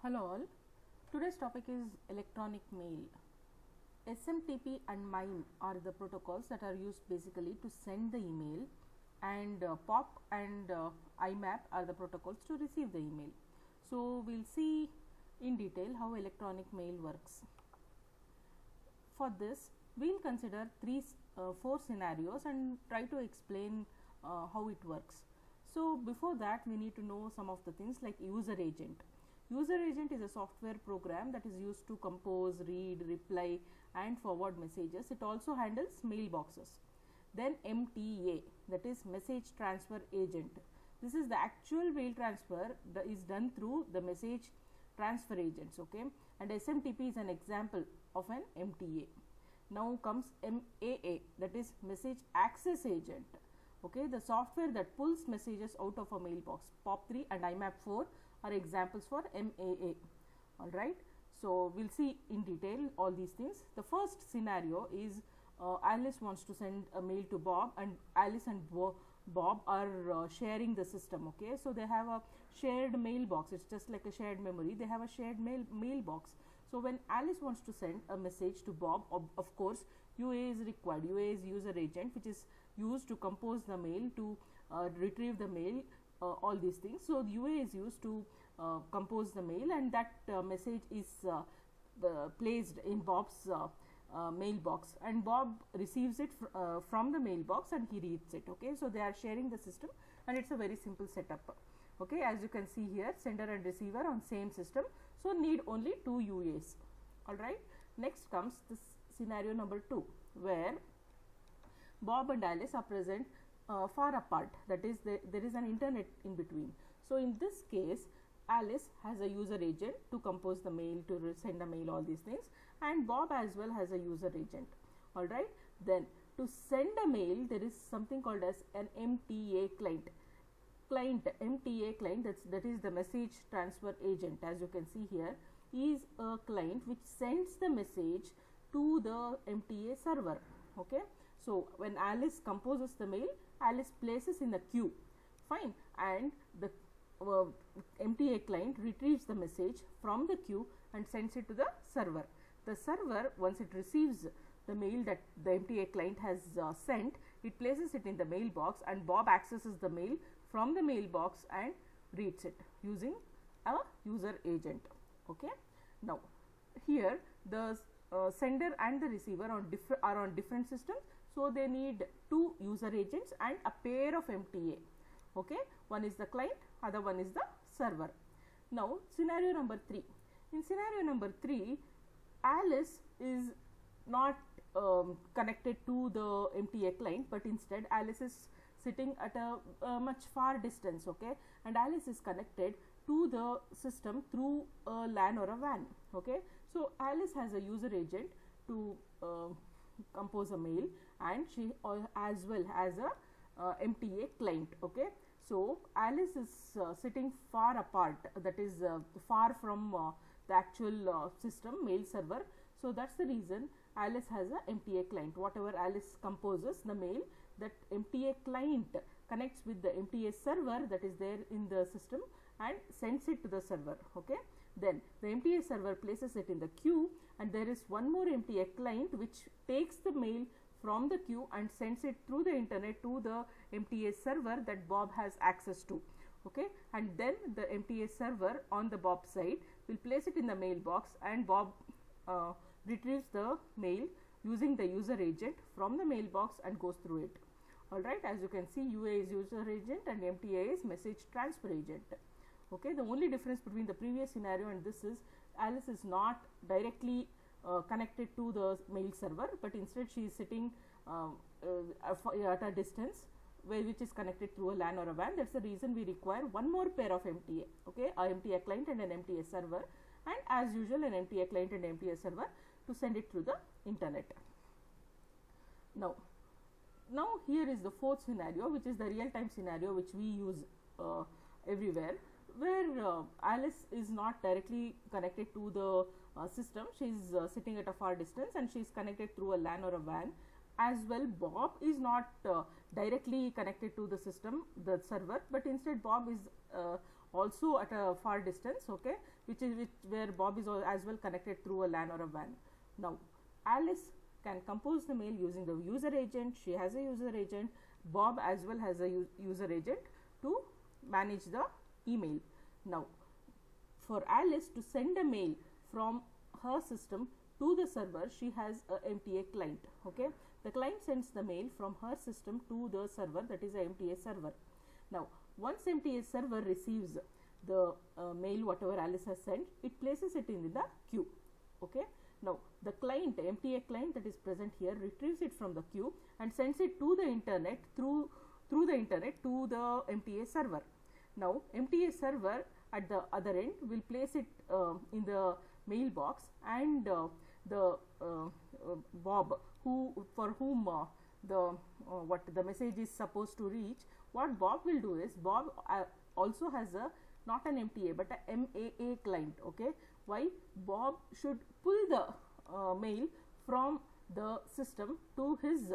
Hello all. Today's topic is electronic mail. SMTP and MIME are the protocols that are used basically to send the email, and POP and IMAP are the protocols to receive the email. So we'll see in detail how electronic mail works. For this, we'll consider four scenarios and try to explain how it works. So before that, we need to know some of the things like user agent. User agent is a software program that is used to compose, read, reply and forward messages. It also handles mailboxes. Then MTA, that is message transfer agent. This is the actual mail transfer that is done through the message transfer agents, okay, and SMTP is an example of an MTA. Now comes MAA, that is message access agent, okay, the software that pulls messages out of a mailbox. POP3 and IMAP4 are examples for MAA. All right, so we'll see in detail all these things. The first scenario is Alice wants to send a mail to Bob, and Alice and Bob are sharing the system, okay, so they have a shared mailbox. It's just like a shared memory. They have a shared mailbox. So when Alice wants to send a message to Bob, of course UA is required. UA is user agent, which is used to compose the mail, to retrieve the mail, all these things. So UA is used to compose the mail, and that message is placed in Bob's mailbox, and Bob receives it from the mailbox and he reads it, okay. So they are sharing the system, and it's a very simple setup, okay. As you can see here, sender and receiver on same system, so need only two UAs. All right, next comes this scenario number 2, where Bob and Alice are present far apart, that is there is an internet in between. So in this case, Alice has a user agent to compose the mail, to send a mail, all these things, and Bob as well has a user agent. All right, then to send a mail, there is something called as an MTA client. MTA client, that is the message transfer agent. As you can see here, is a client which sends the message to the MTA server, okay. So when Alice composes the mail, Alice places in the queue, fine, and the MTA client retrieves the message from the queue and sends it to the server. The server, once it receives the mail that the MTA client has sent, it places it in the mailbox, and Bob accesses the mail from the mailbox and reads it using a user agent, okay. Now here the sender and the receiver are on different systems, so they need two user agents and a pair of MTA, okay. One is the client, other one is the server. Now scenario number 3. In scenario number 3, Alice is not connected to the MTA client, but instead Alice is sitting at a much far distance, okay, and Alice is connected to the system through a LAN or a WAN, okay. So Alice has a user agent to compose a mail, and she as well has a MTA client, okay. So Alice is sitting far apart, that is far from the actual system mail server. So that's the reason Alice has a MTA client. Whatever Alice composes the mail, that MTA client connects with the MTA server that is there in the system and sends it to the server, okay. Then the MTA server places it in the queue, and there is one more MTA client which takes the mail from the queue and sends it through the internet to the MTA server that Bob has access to, okay. And then the MTA server on the Bob side will place it in the mailbox, and Bob retrieves the mail using the user agent from the mailbox and goes through it. All right, as you can see, UA is user agent and MTA is message transfer agent, okay. The only difference between the previous scenario and this is Alice is not directly connected to the mail server, but instead she is sitting at a distance which is connected through a LAN or a WAN. That's the reason we require one more pair of MTA, okay, a MTA client and an MTA server, and as usual an MTA client and MTA server to send it through the internet. Now here is the fourth scenario, which is the real-time scenario which we use everywhere, where Alice is not directly connected to the system. She is sitting at a far distance, and she is connected through a LAN or a WAN. As well, Bob is not directly connected to the system, the server, but instead Bob is also at a far distance, okay, which where Bob is as well connected through a LAN or a WAN. Now Alice can compose the mail using the user agent. She has a user agent. Bob as well has a user agent to manage the email. Now for Alice to send a mail from her system to the server, she has a MTA client, okay. The client sends the mail from her system to the server, that is a MTA server. Now once MTA server receives the mail whatever Alice has sent, it places it in the queue, okay. Now the client, MTA client that is present here, retrieves it from the queue and sends it to the internet through the internet to the MTA server. Now MTA server at the other end will place it in the mailbox, and Bob, for whom the message is supposed to reach, what Bob will do is, Bob also has a not an MTA but a MAA client, okay. Why? Bob should pull the mail from the system to his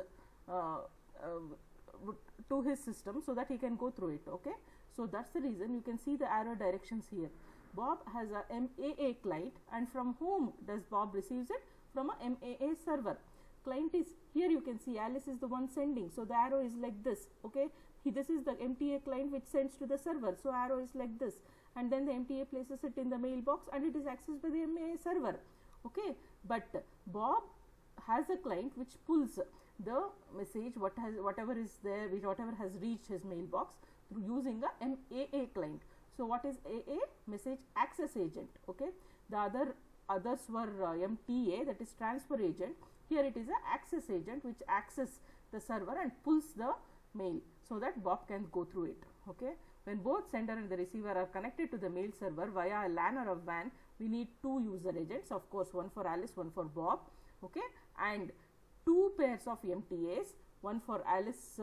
system so that he can go through it, okay. So that's the reason you can see the arrow directions here. Bob has a MAA client, and from whom does Bob receives it? From a MAA server. Client is here, you can see Alice is the one sending, so the arrow is like this, okay. This is the MTA client which sends to the server, so arrow is like this, and then the MTA places it in the mailbox and it is accessed by the MAA server, okay. But Bob has a client which pulls the message whatever is there, whatever has reached his mailbox, through using a MAA client. So what is AA? Message access agent, okay. The others were MTA, that is transfer agent. Here it is a access agent which accesses the server and pulls the mail so that Bob can go through it, okay. When both sender and the receiver are connected to the mail server via a LAN or a WAN, we need two user agents, of course, one for Alice, one for Bob, okay, and two pairs of MTAs, one for Alice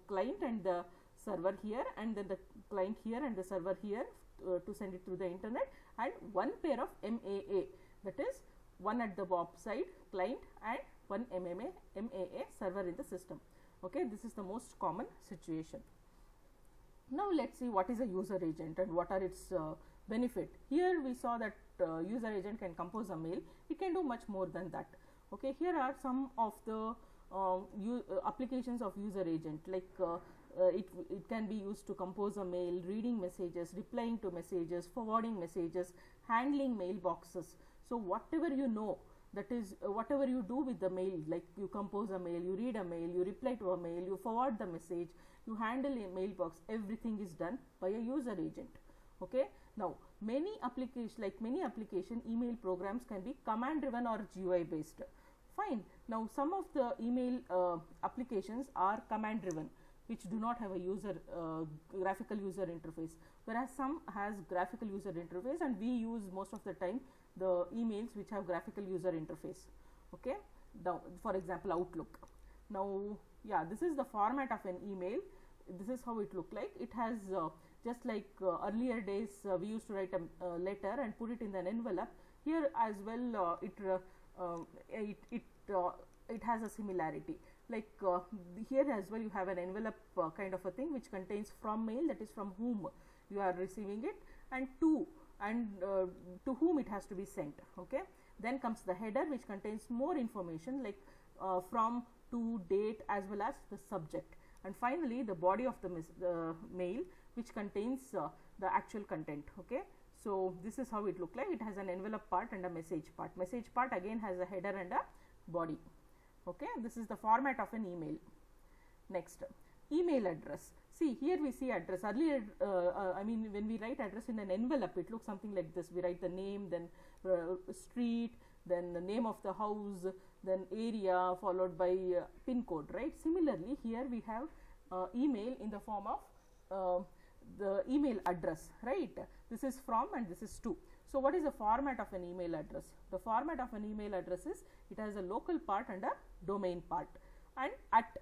client and the server here, and then the client here and the server here to send it through the internet, and one pair of MAA, that is one at the Bob side client and one MAA server in the system, okay. This is the most common situation. Now let's see what is a user agent and what are its benefit. Here we saw that user agent can compose a mail. It can do much more than that, okay. Here are some of the applications of user agent, like it can be used to compose a mail, reading messages, replying to messages, forwarding messages, handling mailboxes. So whatever you know, that is whatever you do with the mail, like you compose a mail, you read a mail, you reply to a mail, you forward the message, you handle a mailbox, everything is done by a user agent, okay. Now many application email programs can be command driven or GUI based, fine. Now some of the email applications are command driven, which do not have a graphical user interface, whereas some has graphical user interface, and we use most of the time the emails which have graphical user interface, okay. Now for example Outlook. Now yeah, this is the format of an email. This is how it look like. It has just like earlier days we used to write a letter and put it in an envelope. Here as well it has a similarity, like here as well you have an envelope kind of a thing which contains from mail, that is from whom you are receiving it, and to whom it has to be sent, okay. Then comes the header, which contains more information like from, to, date, as well as the subject, and finally the body of the mail, which contains the actual content, okay. So this is how it look like. It has an envelope part and a message part. Message part again has a header and a body, okay. This is the format of an email. Next, email address. See, here we see address. Earlier I mean when we write address in an envelope, it looks something like this. We write the name, then street, then the name of the house, then area, followed by pin code, right. Similarly here we have email in the form of the email address, right. This is from and this is to. So what is the format of an email address? The format of an email address is, it has a local part and a domain part, and at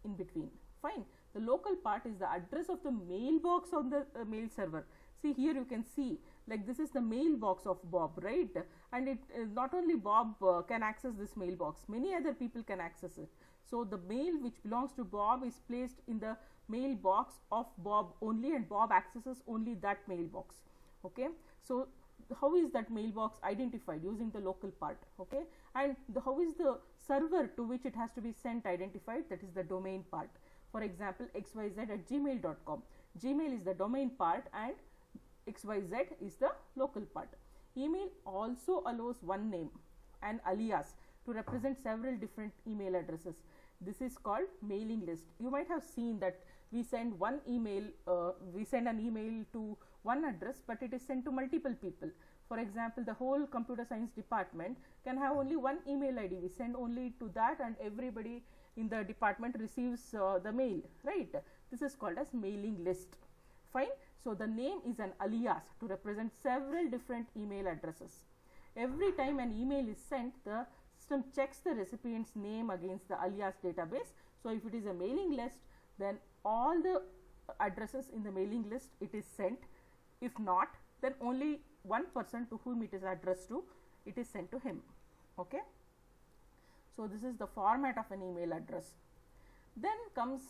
in between, fine. The local part is the address of the mailbox on the mail server. See, here you can see like this is the mailbox of Bob, right? And it not only Bob can access this mailbox, many other people can access it. So the mail which belongs to Bob is placed in the mailbox of Bob only, and Bob accesses only that mailbox. Okay, so how is that mailbox identified? Using the local part. Okay, and how is the server to which it has to be sent identified? That is the domain part. For example, xyz@gmail.com. Gmail is the domain part and XYZ is the local part. Email also allows one name, an alias, to represent several different email addresses. This is called mailing list. You might have seen that we send an email to one address, but it is sent to multiple people. For example, the whole computer science department can have only one email ID. We send only to that, and everybody in the department receives the mail, right? This is called as mailing list. Fine. So the name is an alias to represent several different email addresses. Every time an email is sent, the system checks the recipient's name against the alias database. So if it is a mailing list, then all the addresses in the mailing list it is sent. If not, then only one person to whom it is addressed to, it is sent to him. Okay. So this is the format of an email address. Then comes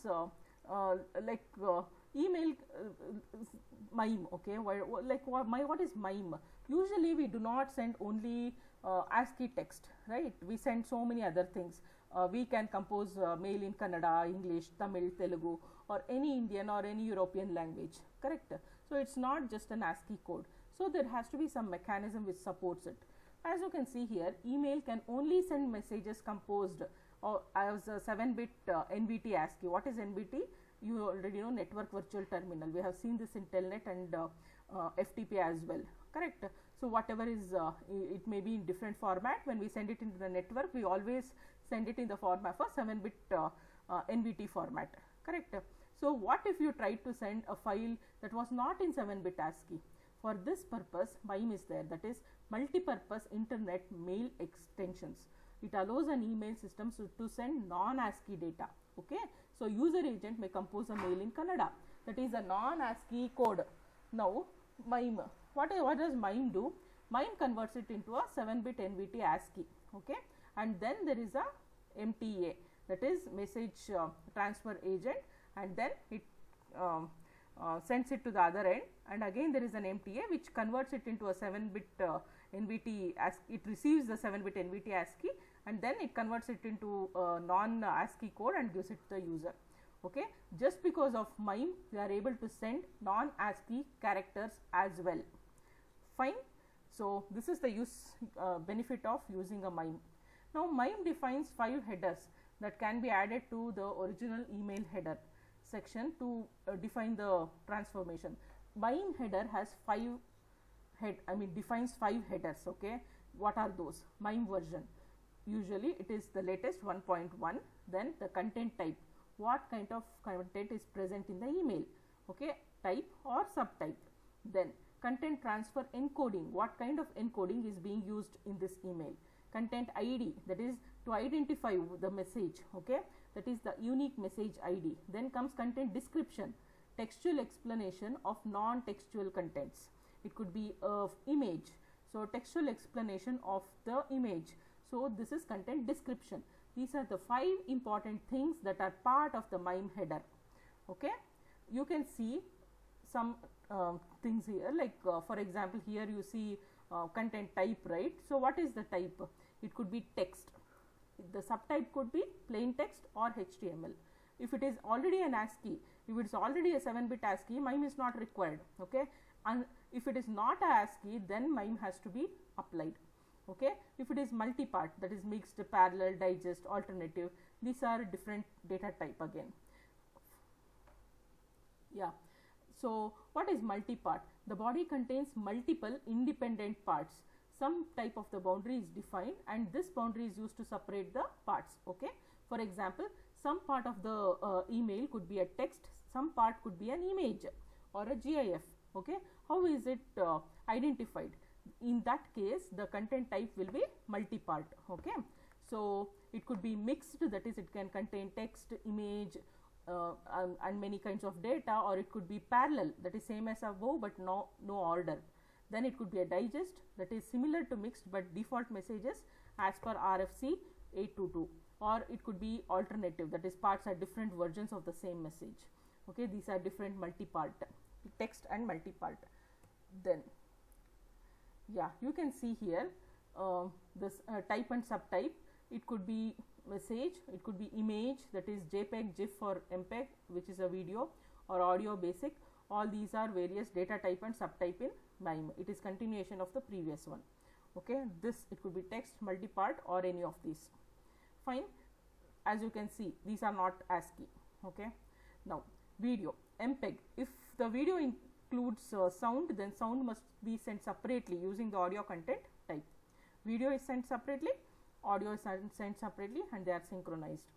email MIME. Okay, what is MIME? Usually we do not send only ASCII text, right? We send so many other things. We can compose mail in Kannada, English, Tamil, Telugu, or any Indian or any European language, correct? So it's not just an ASCII code. So there has to be some mechanism which supports it. As you can see here, email can only send messages composed as a 7-bit NVT ASCII. What is NVT? You already know, Network Virtual Terminal. We have seen this in Telnet and FTP as well, correct? So whatever is, it may be in different format. When we send it into the network, we always send it in the format for 7-bit NVT format, correct? So what if you tried to send a file that was not in 7-bit ASCII? For this purpose, MIME is there, that is Multipurpose Internet Mail Extensions. It allows an email system to send non-ASCII data. Okay, so user agent may compose a mail in Kannada, that is a non-ASCII code. Now MIME, what does MIME do? MIME converts it into a 7-bit NVT ASCII. Okay, and then there is a MTA, that is message transfer agent, and then it sends it to the other end, and again there is an MTA which converts it into a 7-bit NVT ASCII. It receives the 7-bit NVT ASCII, and then it converts it into non-ASCII code and gives it to the user. Okay, just because of MIME, we are able to send non-ASCII characters as well. Fine. So this is the benefit of using a MIME. Now MIME defines 5 headers that can be added to the original email header section to define the transformation. MIME header has defines 5 headers. Okay, what are those? MIME version, usually it is the latest 1.1. Then the content type, what kind of content is present in the email, okay, type or subtype. Then content transfer encoding, what kind of encoding is being used in this email. Content ID, that is to identify the message, okay, that is the unique message ID. Then comes content description, textual explanation of non-textual contents. It could be of image, so textual explanation of the image. So this is content description. These are the 5 important things that are part of the MIME header. Okay, you can see some things here, like for example here you see content type, right? So what is the type? It could be text. The subtype could be plain text or HTML. If it is already an ASCII, if it is already a 7-bit ASCII, MIME is not required. Okay, and if it is not a ASCII, then MIME has to be applied. Okay, if it is multi-part, that is mixed, parallel, digest, alternative, these are different data type again. Yeah, so what is multi-part? The body contains multiple independent parts. Some type of the boundary is defined, and this boundary is used to separate the parts. Okay, for example, some part of the email could be a text, some part could be an image or a GIF. Okay, how is it identified? In that case, the content type will be multi-part. Okay, so it could be mixed, that is it can contain text, image, and many kinds of data, or it could be parallel, that is same as above but no order. Then it could be a digest, that is similar to mixed but default messages as per RFC 822, or it could be alternative, that is parts are different versions of the same message. Okay, these are different multi-part, text and multi-part. Then yeah, you can see here this type and subtype. It could be message, it could be image, that is JPEG, GIF or MPEG, which is a video, or audio basic. All these are various data type and subtype in MIME. It is continuation of the previous one. Okay, this it could be text, multi-part, or any of these. Fine. As you can see, these are not ASCII. Okay. Now video, MPEG. If the video includes sound, then sound must be sent separately using the audio content type. Video is sent separately, audio is sent separately, and they are synchronized.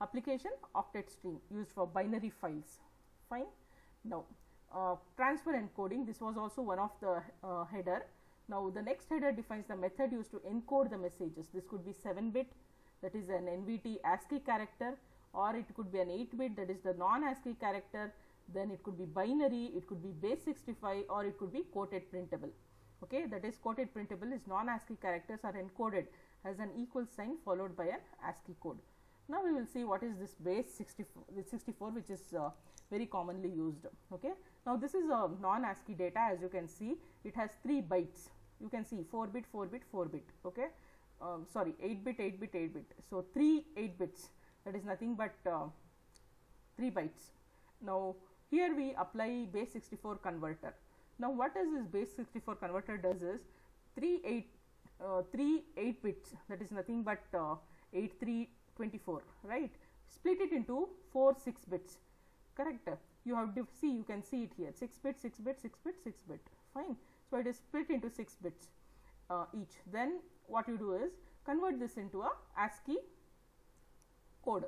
Application, octet string, used for binary files. Fine. Now transfer encoding, this was also one of the header. Now the next header defines the method used to encode the messages. This could be 7-bit, that is an NVT ASCII character, or it could be an 8-bit, that is the non-ASCII character. Then it could be binary, it could be base 65, or it could be quoted printable. Okay, that is quoted printable is non-ASCII characters are encoded as an equal sign followed by an ASCII code. Now we will see what is this base 64, which is very commonly used. Okay, now this is a non-ASCII data. As you can see, it has 3 bytes. You can see 4-bit, 4-bit, 4-bit. Okay, sorry, 8-bit, 8-bit, 8-bit. So 3 8-bits, that is nothing but 3 bytes. Now here we apply base 64 converter. Now what does this base 64 converter does is 3 8 bits, that is nothing but 8 3 24, right? Split it into 4 6 bits. Correct. You have to see, you can see it here, 6 bit, 6 bit, 6 bit, 6 bit. Fine. So it is split into 6 bits each. Then what you do is convert this into a ASCII code.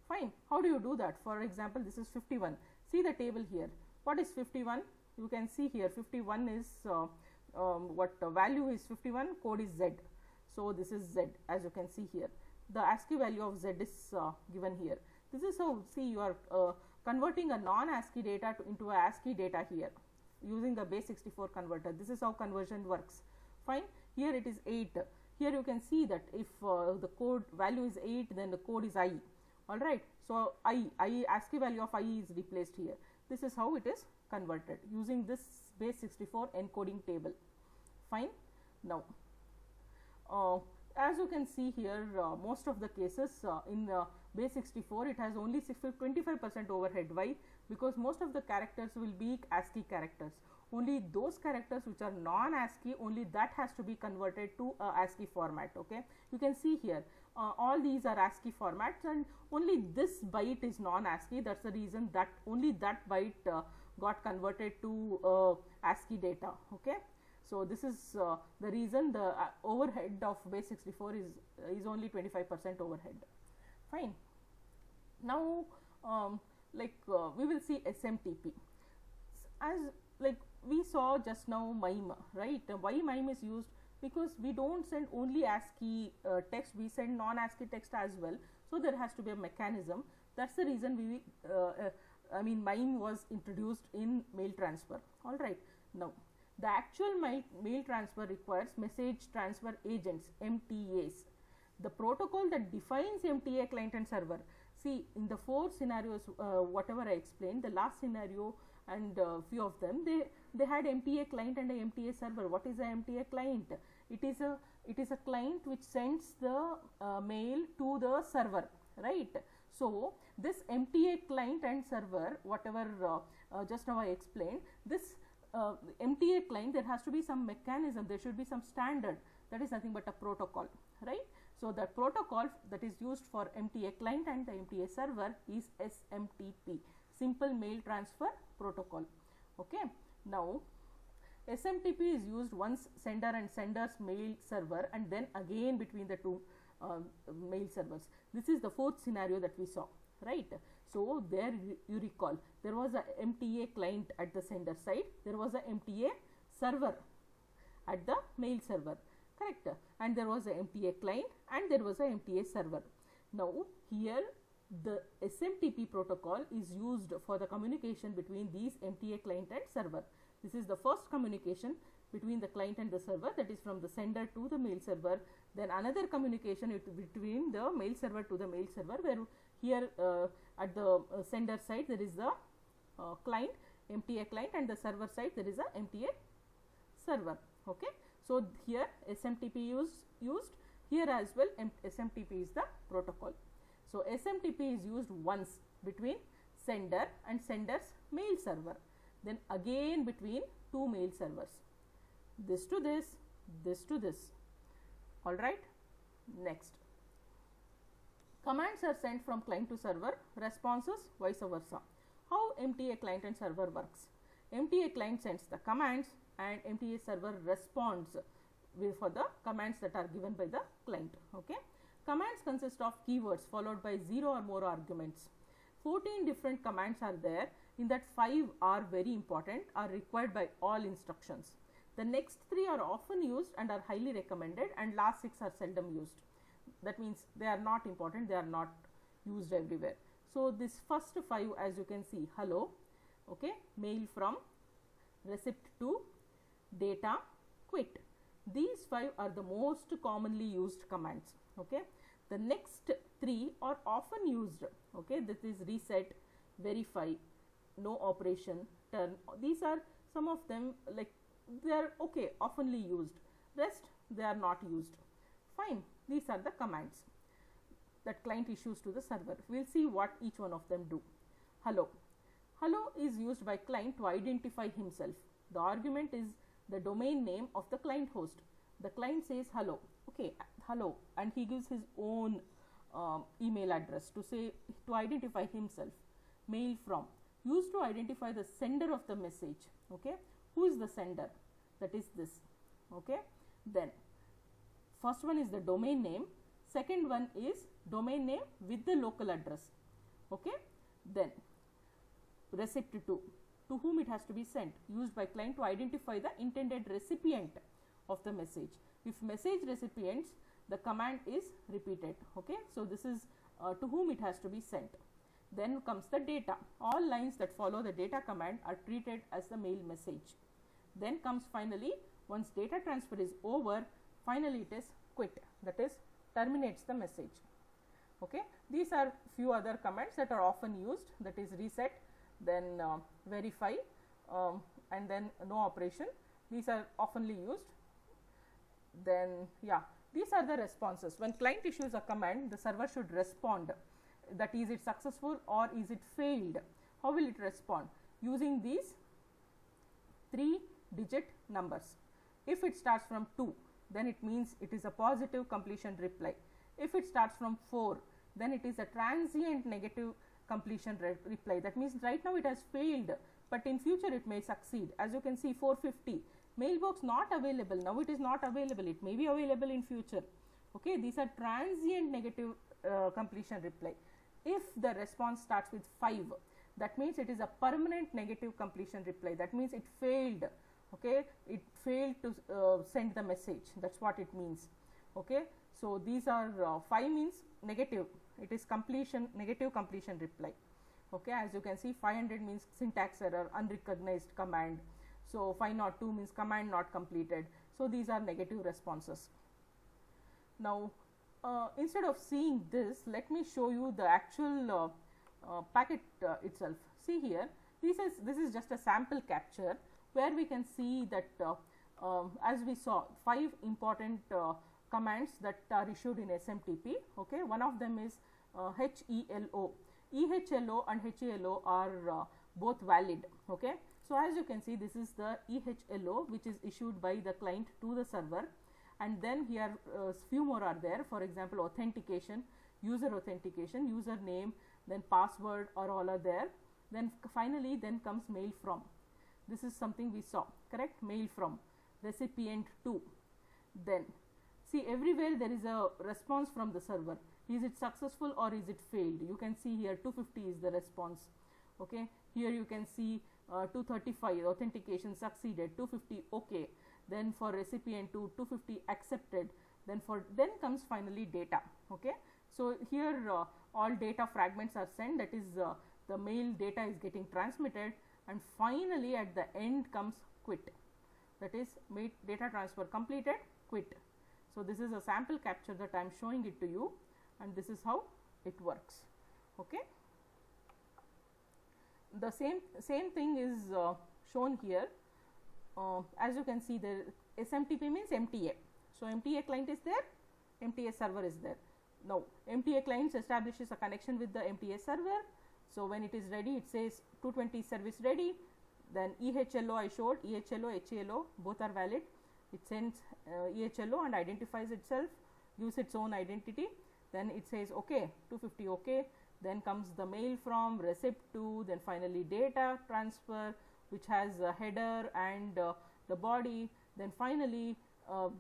Fine. How do you do that? For example, this is 51. See the table here. What is 51? You can see here 51 is what value is 51, code is Z. So this is Z, as you can see here. The ASCII value of Z is given here. This is how, see, you are converting a non-ASCII data into a ASCII data here using the base 64 converter. This is how conversion works. Fine. Here it is 8. Here you can see that if the code value is 8, then the code is I. Alright. So I ASCII value of I is replaced here. This is how it is converted using this base 64 encoding table. Fine. Now as you can see here, most of the cases in base 64 it has only 25% overhead. Why? Because most of the characters will be ASCII characters. Only those characters which are non-ASCII, only that has to be converted to ASCII format. Okay, you can see here all these are ASCII formats, and only this byte is non-ASCII. That's the reason that only that byte got converted to ASCII data. Okay, so this is the reason the overhead of base 64 is only 25% overhead. Fine. Now we will see SMTP. As like we saw just now MIME, right? Why MIME is used? Because we don't send only ASCII text, we send non-ASCII text as well. So there has to be a mechanism. That's the reason MIME was introduced in mail transfer. All right. Now the actual mail transfer requires message transfer agents, MTAs. The protocol that defines MTA client and server. See, in the 4 scenarios, whatever I explained, the last scenario and few of them, they had MTA client and a MTA server. What is a MTA client? It is a client which sends the mail to the server, right? So this MTA client and server, whatever just now I explained, this MTA client, there has to be some mechanism, there should be some standard. That is nothing but a protocol, right? So the protocol that is used for MTA client and the MTA server is SMTP, Simple Mail Transfer Protocol. Okay. Now SMTP is used once sender and sender's mail server, and then again between the two mail servers. This is the 4th scenario that we saw, right? So there you recall there was a MTA client at the sender side, there was a MTA server at the mail server, correct? And there was a MTA client and there was a MTA server. Now here the SMTP protocol is used for the communication between these MTA client and server. This is the first communication. between the client and the server, that is from the sender to the mail server. Then another communication between the mail server to the mail server, where here at the sender side there is the client, MTA client, and the server side there is a MTA server. Okay. So here SMTP used, here as well SMTP is the protocol. So SMTP is used once between sender and sender's mail server, then again between two mail servers, this to this, this to this. All right. Next, commands are sent from client to server, responses vice versa. How MTA client and server works? MTA client sends the commands and MTA server responds for the commands that are given by the client. Okay. Commands consist of keywords followed by 0 or more arguments. 14 different commands are there. In that 5 are very important, are required by all instructions. The next 3 are often used and are highly recommended, and last 6 are seldom used. That means they are not important, they are not used everywhere. So this first 5, as you can see, hello, okay, mail from, receipt to, data, quit. These 5 are the most commonly used commands. Okay. The next 3 are often used. Okay. This is reset, verify, no operation, turn. These are some of them, like they are okay, oftenly used. Rest they are not used. Fine. These are the commands that client issues to the server. We will see what each one of them do. Hello. Hello is used by client to identify himself. The argument is the domain name of the client host. The client says hello, okay, hello, and he gives his own email address to identify himself. Mail from, used to identify the sender of the message. Okay, who is the sender? That is this. Okay, then first one is the domain name, second one is domain name with the local address. Okay, then receipt to whom it has to be sent, used by client to identify the intended recipient of the message. If message recipients, the command is repeated. Okay, so this is to whom it has to be sent. Then comes the data. All lines that follow the data command are treated as the mail message. Then comes finally, once data transfer is over, finally it is quit, that is terminates the message. Okay, these are few other commands that are often used, that is reset, then verify, and then no operation. These are oftenly used. Then these are the responses. When client issues a command, the server should respond, that is it successful or is it failed. How will it respond? Using these 3-digit numbers. If it starts from 2, then it means it is a positive completion reply. If it starts from 4, then it is a transient negative completion reply. That means right now it has failed, but in future it may succeed. As you can see, 450, mailbox not available. Now it is not available. It may be available in future. Okay, these are transient negative completion reply. If the response starts with 5, that means it is a permanent negative completion reply. That means it failed. Okay, it failed to send the message. That's what it means. Okay, so these are 5 means negative. It is completion, negative completion reply. Okay, as you can see, 500 means syntax error, unrecognized command. So 502 means command not completed. So these are negative responses. Now instead of seeing this, let me show you the actual packet itself. See here, this is just a sample capture where we can see that as we saw, 5 important commands that are issued in SMTP. Okay, one of them is HELO. EHLO and HELO are both valid. Okay, so as you can see, this is the EHLO which is issued by the client to the server, and then here few more are there. For example, authentication, user authentication, username, then password are all are there. Then finally then comes mail from. This is something we saw, correct? Mail from, recipient to. Then see, everywhere there is a response from the server. Is it successful or is it failed? You can see here 250 is the response. Okay, here you can see 235 authentication succeeded, 250 okay. Then for recipient to 250 accepted. Then comes finally data. Okay, so here all data fragments are sent, that is the mail data is getting transmitted, and finally at the end comes quit. that is made data transfer completed, quit. So, this is a sample capture that I am showing it to you, and this is how it works. Okay. The same thing is shown here. As you can see, the SMTP means MTA. So, MTA client is there, MTA server is there. Now, MTA client establishes a connection with the MTA server. So, when it is ready, it says 220 service ready. Then EHLO I showed, EHLO, HALO both are valid. It sends EHLO and identifies itself, gives its own identity. Then it says OK, 250 OK. Then comes the mail from, receipt to, then finally data transfer, which has a header and the body. Then finally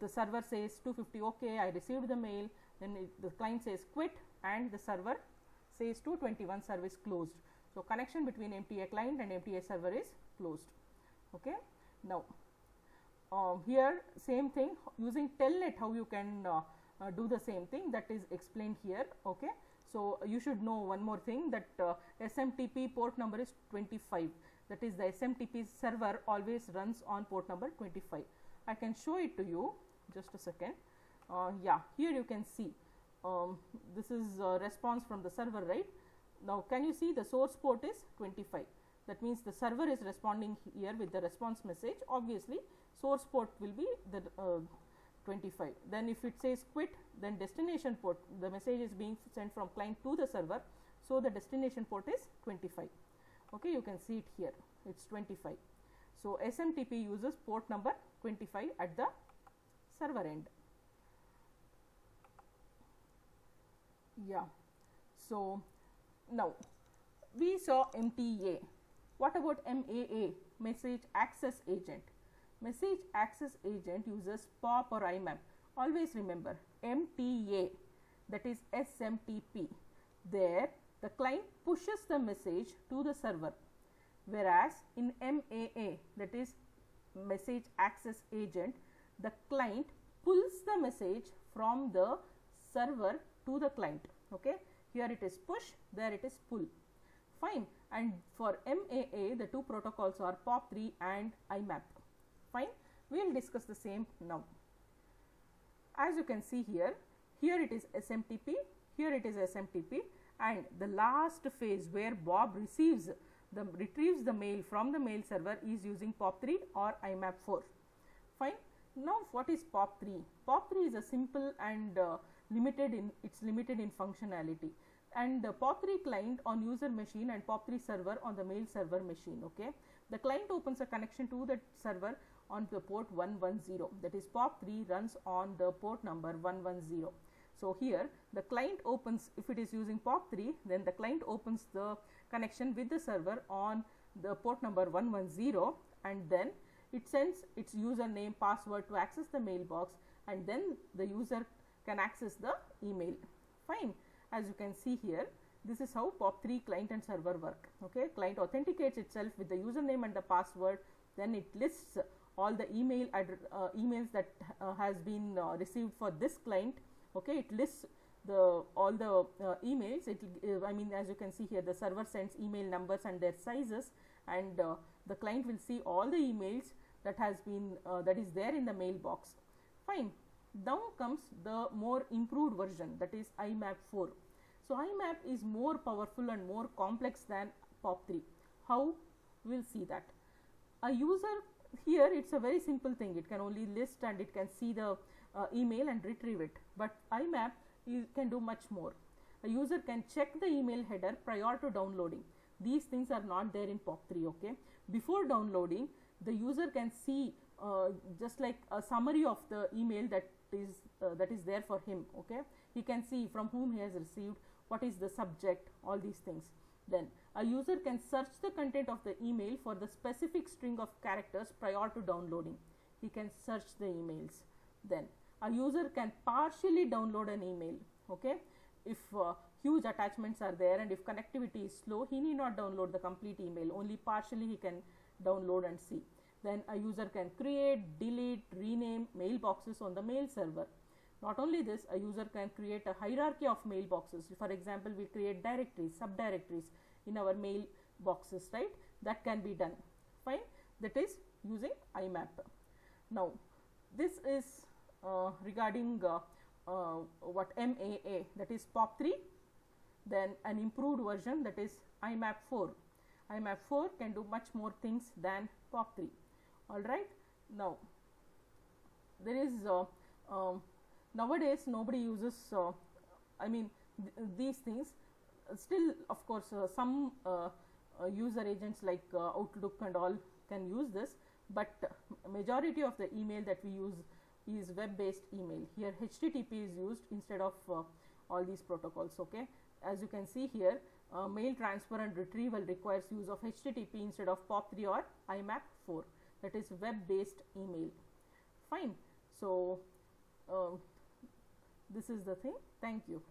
the server says 250 OK, I received the mail. Then the client says quit, and the server says 221 service closed. So, connection between MTA client and MTA server is closed. Okay. Now, here same thing using Telnet, how you can do the same thing, that is explained here. Okay. So, you should know one more thing, that SMTP port number is 25, that is the SMTP server always runs on port number 25. I can show it to you, just a second. Yeah, here you can see this is response from the server, right? Now, can you see the source port is 25, that means the server is responding here with the response message. Obviously, source port will be the 25. Then if it says quit, then destination port, the message is being sent from client to the server. So, the destination port is 25. Okay, you can see it here, it is 25. So, SMTP uses port number 25 at the server end. Yeah. So, now we saw MTA. What about MAA, message access agent? Message access agent uses POP or IMAP. Always remember, MTA, that is SMTP. There the client pushes the message to the server, whereas in MAA, that is message access agent, the client pulls the message from the server to the client. Okay. Here it is push, there it is pull. Fine. And for MAA, the two protocols are POP3 and IMAP. Fine. We will discuss the same now. As you can see here, here it is SMTP, here it is SMTP, and the last phase where Bob retrieves the mail from the mail server is using POP3 or IMAP4. Fine. Now, what is POP3? POP3 is a simple and limited in functionality, and the POP3 client on user machine and POP3 server on the mail server machine. Okay. The client opens a connection to the server on the port 110, that is POP3 runs on the port number 110. So, here the client opens, if it is using POP3, then the client opens the connection with the server on the port number 110, and then it sends its username, password to access the mailbox, and then the user can access the email. Fine. As you can see here, this is how POP3 client and server work. Okay. Client authenticates itself with the username and the password, then it lists all the emails that has been received for this client. Okay. It lists all the emails. I mean, as you can see here, the server sends email numbers and their sizes, and the client will see all the emails that has been that is there in the mailbox. Fine. Now comes the more improved version, that is IMAP4. So, IMAP is more powerful and more complex than POP3. How? We will see that. A user, here it is a very simple thing, it can only list and it can see the email and retrieve it, but IMAP can do much more. A user can check the email header prior to downloading. These things are not there in POP3. Okay. Before downloading, the user can see just like a summary of the email that is there for him. Okay. He can see from whom he has received, what is the subject, all these things. Then a user can search the content of the email for the specific string of characters prior to downloading. He can search the emails. Then a user can partially download an email. Okay. If huge attachments are there and if connectivity is slow, he need not download the complete email, only partially he can download and see. Then a user can create, delete, rename mailboxes on the mail server. Not only this, a user can create a hierarchy of mailboxes. For example, we create directories, subdirectories in our mailboxes, right? That can be done. Fine. That is using IMAP. Now this is regarding what MAA, that is POP3, then an improved version, that is IMAP4. IMAP4 can do much more things than POP3. All right. Now there is nowadays nobody uses I mean these things. Still of course some user agents like Outlook and all can use this, but majority of the email that we use is web based email. Here HTTP is used instead of all these protocols. Okay, as you can see here, mail transfer and retrieval requires use of HTTP instead of POP3 or IMAP4, that is web based email. Fine. So this is the thing. Thank you.